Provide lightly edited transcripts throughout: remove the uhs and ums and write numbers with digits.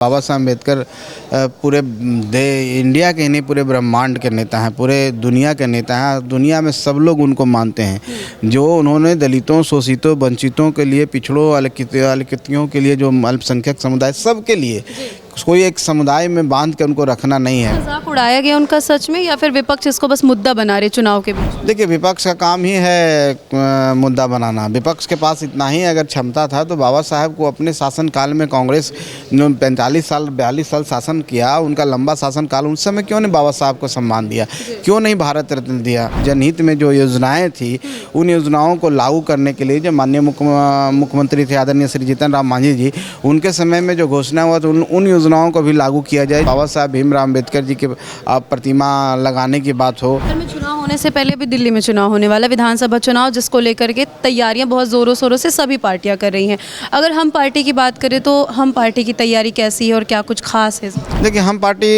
बाबा साहब अम्बेडकर पूरे इंडिया के नहीं पूरे ब्रह्मांड के नेता हैं, पूरे दुनिया के नेता हैं। दुनिया में सब लोग उनको मानते हैं। जो उन्होंने दलितों, शोषितों, वंचितों के लिए, पिछड़ों, अल्पसंख्यकों के लिए, जो अल्पसंख्यक समुदाय, सब के लिए कोई एक समुदाय में बांध के उनको रखना नहीं है। मजाक उड़ाया गया उनका सच में, या फिर विपक्ष इसको बस मुद्दा बना रहे चुनाव के बीच? देखिए, विपक्ष का काम ही है मुद्दा बनाना। विपक्ष के पास इतना ही अगर क्षमता था तो बाबा साहब को अपने शासनकाल में कांग्रेस जो 45 साल 42 साल शासन किया, उनका लंबा शासनकाल, उस समय क्यों नहीं बाबा साहब को सम्मान दिया, क्यों नहीं भारत रत्न दिया? जनहित में जो योजनाएं थी, उन योजनाओं को लागू करने के लिए जो माननीय मुख्यमंत्री थे आदरणीय श्री जीतन राम मांझी जी, उनके समय में जो घोषणा हुआ तो उन योजनाओं को भी लागू किया जाए। बाबा साहब भीमराव अम्बेडकर जी के प्रतिमा लगाने की बात हो। चुनाव होने से पहले भी दिल्ली में चुनाव होने वाला, विधानसभा चुनाव, जिसको लेकर के तैयारियां बहुत ज़ोरों शोरों से सभी पार्टियां कर रही हैं। अगर हम पार्टी की बात करें तो हम पार्टी की तैयारी कैसी है और क्या कुछ खास है? देखिए, हम पार्टी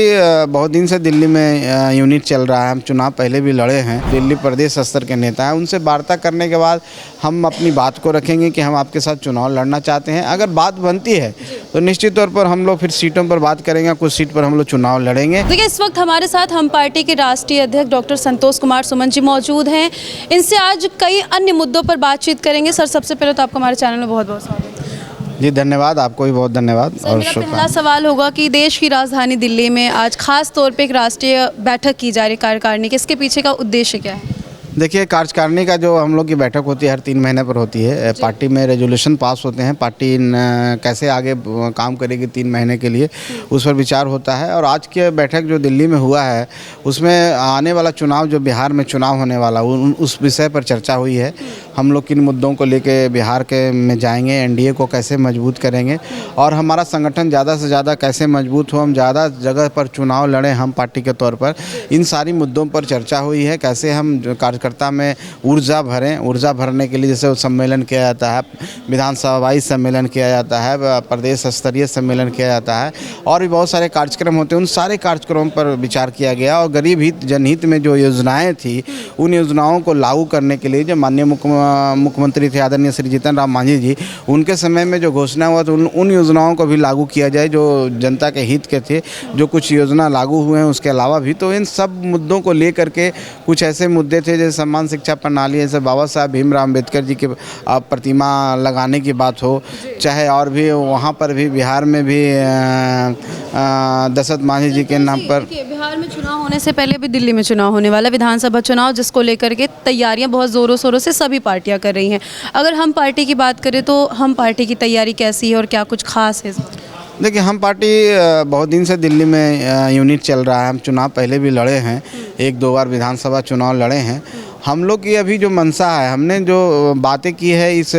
बहुत दिन से दिल्ली में यूनिट चल रहा है। हम चुनाव पहले भी लड़े हैं। दिल्ली प्रदेश स्तर के नेता हैं। उनसे वार्ता करने के बाद हम अपनी बात को रखेंगे कि हम आपके साथ चुनाव लड़ना चाहते हैं। अगर बात बनती है तो निश्चित तौर पर हम लोग फिर सीटों पर बात करेंगे, कुछ सीट पर हम लोग चुनाव लड़ेंगे। देखिए, इस वक्त हमारे साथ हम पार्टी के राष्ट्रीय अध्यक्ष डॉक्टर संतोष कुमार सुमन जी मौजूद हैं। इनसे आज कई अन्य मुद्दों पर बातचीत करेंगे। सर, सबसे पहले तो आपका हमारे चैनल में बहुत बहुत स्वागत है। जी धन्यवाद, आपको भी बहुत धन्यवाद। और मेरा पहला सवाल होगा कि देश की राजधानी दिल्ली में आज खास तौर पे एक राष्ट्रीय बैठक की जा रही कार्यकारिणी की, इसके पीछे का उद्देश्य क्या है? देखिए, कार्यकारिणी का जो हम लोग की बैठक होती है हर 3 महीने पर होती है। पार्टी में रेजोल्यूशन पास होते हैं, पार्टी कैसे आगे काम करेगी 3 महीने के लिए, उस पर विचार होता है। और आज की बैठक जो दिल्ली में हुआ है, उसमें आने वाला चुनाव, जो बिहार में चुनाव होने वाला, उस विषय पर चर्चा हुई है। हम लोग किन मुद्दों को लेके बिहार के में जाएंगे, एनडीए को कैसे मजबूत करेंगे और हमारा संगठन ज़्यादा से ज़्यादा कैसे मजबूत हो, हम ज़्यादा जगह पर चुनाव लड़ें हम पार्टी के तौर पर। इन सारी मुद्दों पर चर्चा हुई है। कैसे हम कार्यकर्ता में ऊर्जा भरें, ऊर्जा भरने के लिए जैसे सम्मेलन किया जाता है, विधानसभाई सम्मेलन किया जाता है, प्रदेश स्तरीय सम्मेलन किया जाता है, और भी बहुत सारे कार्यक्रम होते हैं। उन सारे कार्यक्रमों पर विचार किया गया और गरीब हित जनहित में जो योजनाएं थी, उन योजनाओं को लागू करने के लिए जो माननीय मुख्यमंत्री थे आदरणीय श्री जीतन राम मांझी जी, उनके समय में जो घोषणा हुआ तो उन योजनाओं को भी लागू किया जाए जो जनता के हित के थे। जो कुछ योजना लागू हुए हैं उसके अलावा भी, तो इन सब मुद्दों को लेकर के कुछ ऐसे मुद्दे थे जैसे समान शिक्षा प्रणाली, जैसे बाबा साहब भीमराव अम्बेडकर जी के प्रतिमा लगाने की बात हो, चाहे और भी वहाँ पर भी बिहार में भी दशरथ मांझी जी के नाम पर। बिहार में चुनाव होने से पहले भी दिल्ली में चुनाव होने वाला, विधानसभा चुनाव, जिसको लेकर के तैयारियां बहुत ज़ोरों शोरों से सभी पार्टियां कर रही हैं। अगर हम पार्टी की बात करें तो हम पार्टी की तैयारी कैसी है और क्या कुछ खास है? देखिए, हम पार्टी बहुत दिन से दिल्ली में यूनिट चल रहा है। हम चुनाव पहले भी लड़े हैं, 1-2 बार विधानसभा चुनाव लड़े हैं। हम लोग की अभी जो मंशा है, हमने जो बातें की है इस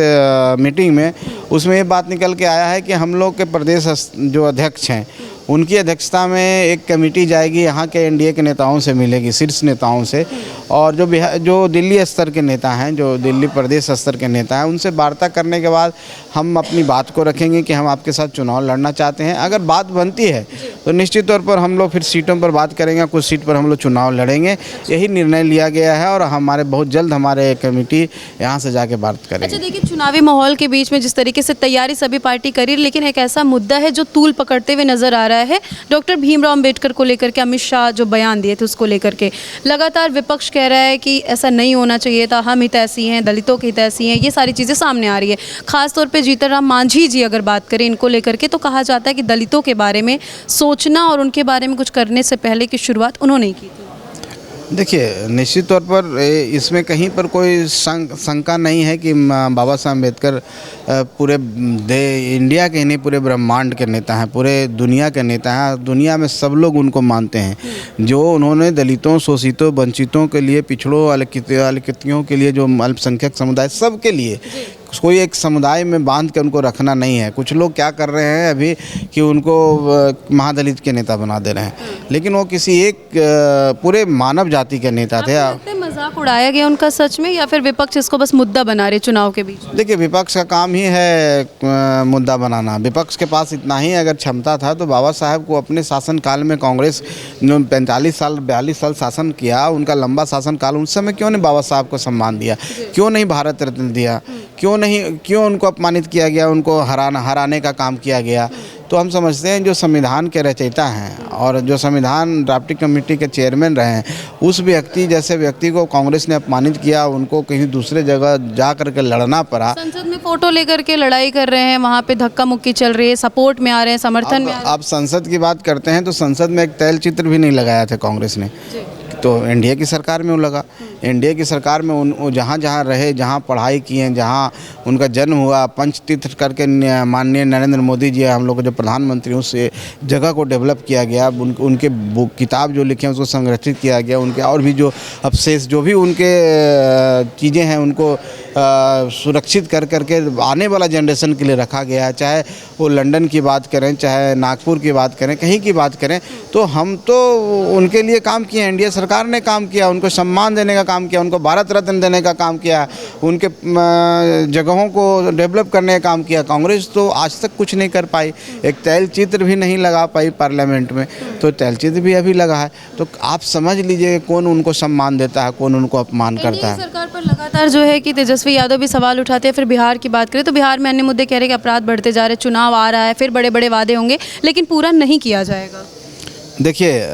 मीटिंग में, उसमें ये बात निकल के आया है कि हम लोग के प्रदेश जो अध्यक्ष हैं, उनकी अध्यक्षता में एक कमेटी जाएगी, यहाँ के एनडीए के नेताओं से मिलेगी, शीर्ष नेताओं से, और जो दिल्ली स्तर के नेता हैं, जो दिल्ली प्रदेश स्तर के नेता हैं, उनसे वार्ता करने के बाद हम अपनी बात को रखेंगे कि हम आपके साथ चुनाव लड़ना चाहते हैं। अगर बात बनती है तो निश्चित तौर पर हम लोग फिर सीटों पर बात करेंगे, कुछ सीट पर हम लोग चुनाव लड़ेंगे। यही निर्णय लिया गया है और हमारे बहुत जल्द हमारे कमेटी यहाँ से जाके बात करेंगे। अच्छा, देखिए, चुनावी माहौल के बीच में जिस तरीके से तैयारी सभी पार्टी करी, लेकिन एक ऐसा मुद्दा है जो तूल पकड़ते हुए नजर आ रहा है, डॉक्टर भीमराव अम्बेडकर को लेकर के अमित शाह जो बयान दिए थे उसको लेकर के लगातार विपक्ष कह रहा है कि ऐसा नहीं होना चाहिए था, हम हितैषी हैं, दलितों के हितैषी हैं, ये सारी चीज़ें सामने आ रही है। खासतौर पे जीतन राम मांझी जी अगर बात करें इनको लेकर के, तो कहा जाता है कि दलितों के बारे में सोचना और उनके बारे में कुछ करने से पहले की शुरुआत उन्होंने ही की थी। देखिए, निश्चित तौर पर इसमें कहीं पर कोई शंका नहीं है कि बाबा साहब अम्बेडकर पूरे इंडिया के नहीं पूरे ब्रह्मांड के नेता हैं, पूरे दुनिया के नेता हैं। दुनिया में सब लोग उनको मानते हैं। जो उन्होंने दलितों, शोषितों, वंचितों के लिए, पिछड़ों, अल्पसंख्यकों के लिए, जो अल्पसंख्यक समुदाय, सब के लिए कोई एक समुदाय में बांध के उनको रखना नहीं है। कुछ लोग क्या कर रहे हैं अभी कि उनको महादलित के नेता बना दे रहे हैं, लेकिन वो किसी एक पूरे मानव जाति के नेता थे। मजाक उड़ाया गया उनका सच में, या फिर विपक्ष इसको बस मुद्दा बना रहे चुनाव के बीच? देखिए, विपक्ष का काम ही है मुद्दा बनाना। विपक्ष के पास इतना ही अगर क्षमता था तो बाबा साहब को अपने शासनकाल में कांग्रेस जो 45 साल 42 साल शासन किया, उनका लंबा शासनकाल, उस समय क्यों नहीं बाबा साहब को सम्मान दिया, क्यों नहीं भारत रत्न दिया, क्यों उनको अपमानित किया गया, उनको हराने का काम किया गया। तो हम समझते हैं जो संविधान के रचयिता हैं और जो संविधान ड्राफ्टिंग कमेटी के चेयरमैन रहे हैं, उस व्यक्ति जैसे व्यक्ति को कांग्रेस ने अपमानित किया, उनको कहीं दूसरे जगह जा करके लड़ना पड़ा। संसद में फोटो लेकर के लड़ाई कर रहे हैं, वहाँ पे धक्का मुक्की चल रही है, सपोर्ट में आ रहे हैं, समर्थन में आ रहे हैं। अब संसद की बात करते हैं तो संसद में एक तैल चित्र भी नहीं लगाया था कांग्रेस ने, तो एनडीए की सरकार में वो लगा। एनडीए की सरकार में वो जहाँ जहाँ रहे, जहाँ पढ़ाई किए, जहाँ उनका जन्म हुआ, पंचतीर्थ करके माननीय नरेंद्र मोदी जी हम लोग के जो प्रधानमंत्री, उस जगह को डेवलप किया गया। उनके किताब जो लिखे हैं उसको संरक्षित किया गया। उनके और भी जो अवशेष जो भी उनके चीज़ें हैं उनको सुरक्षित कर करके आने वाला जनरेशन के लिए रखा गया है। चाहे वो लंदन की बात करें, चाहे नागपुर की बात करें, कहीं की बात करें, तो हम तो उनके लिए काम किए। एनडीए सरकार ने काम किया, उनको सम्मान देने का काम किया, उनको भारत रत्न देने का काम किया, उनके जगहों को डेवलप करने का काम किया। कांग्रेस तो आज तक कुछ नहीं कर पाई, एक तैल चित्र भी नहीं लगा पाई पार्लियामेंट में, तो तैल चित्र भी अभी लगा है। तो आप समझ लीजिए कौन उनको सम्मान देता है, कौन उनको अपमान करता है। सरकार पर लगातार जो है कि तेजस्वी यादव भी सवाल उठाते हैं। फिर बिहार की बात करें तो बिहार में अन्य मुद्दे कह रहे हैं कि अपराध बढ़ते जा रहे, चुनाव आ रहा है, फिर बड़े बड़े वादे होंगे लेकिन पूरा नहीं किया जाएगा। देखिए,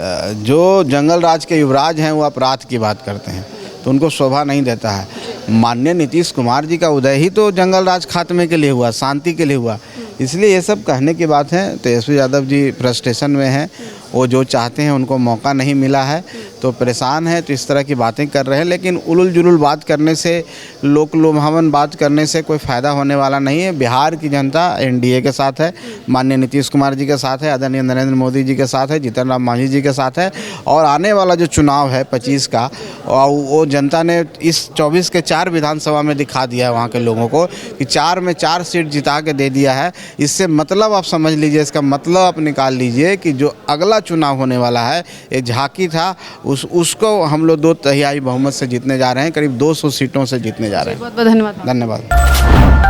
जो जंगल राज के युवराज हैं वो अपराध की बात करते हैं तो उनको शोभा नहीं देता है। माननीय नीतीश कुमार जी का उदय ही तो जंगल राज खात्मे के लिए हुआ, शांति के लिए हुआ, इसलिए ये सब कहने की बात है। तेजस्वी यादव जी फ्रस्ट्रेशन में हैं, वो जो चाहते हैं उनको मौका नहीं मिला है तो परेशान है, तो इस तरह की बातें कर रहे हैं। लेकिन उलुल जुलुल बात करने से, लोक लुभावन बात करने से कोई फ़ायदा होने वाला नहीं है। बिहार की जनता एनडीए के साथ है, माननीय नीतीश कुमार जी के साथ है, आदरणीय नरेंद्र मोदी जी के साथ है, जीतन राम मांझी जी के साथ है। और आने वाला जो चुनाव है 25 का, वो जनता ने इस 24 के 4 विधानसभा में दिखा दिया है वहाँ के लोगों को कि 4 में 4 सीट जिता के दे दिया है। इससे मतलब आप समझ लीजिए, इसका मतलब आप निकाल लीजिए कि जो अगला चुनाव होने वाला है, ये झांकी था, उसको हम लोग 2/3 बहुमत से जीतने जा रहे हैं, करीब 200 सीटों से जीतने जा रहे हैं। बहुत बहुत धन्यवाद। धन्यवाद।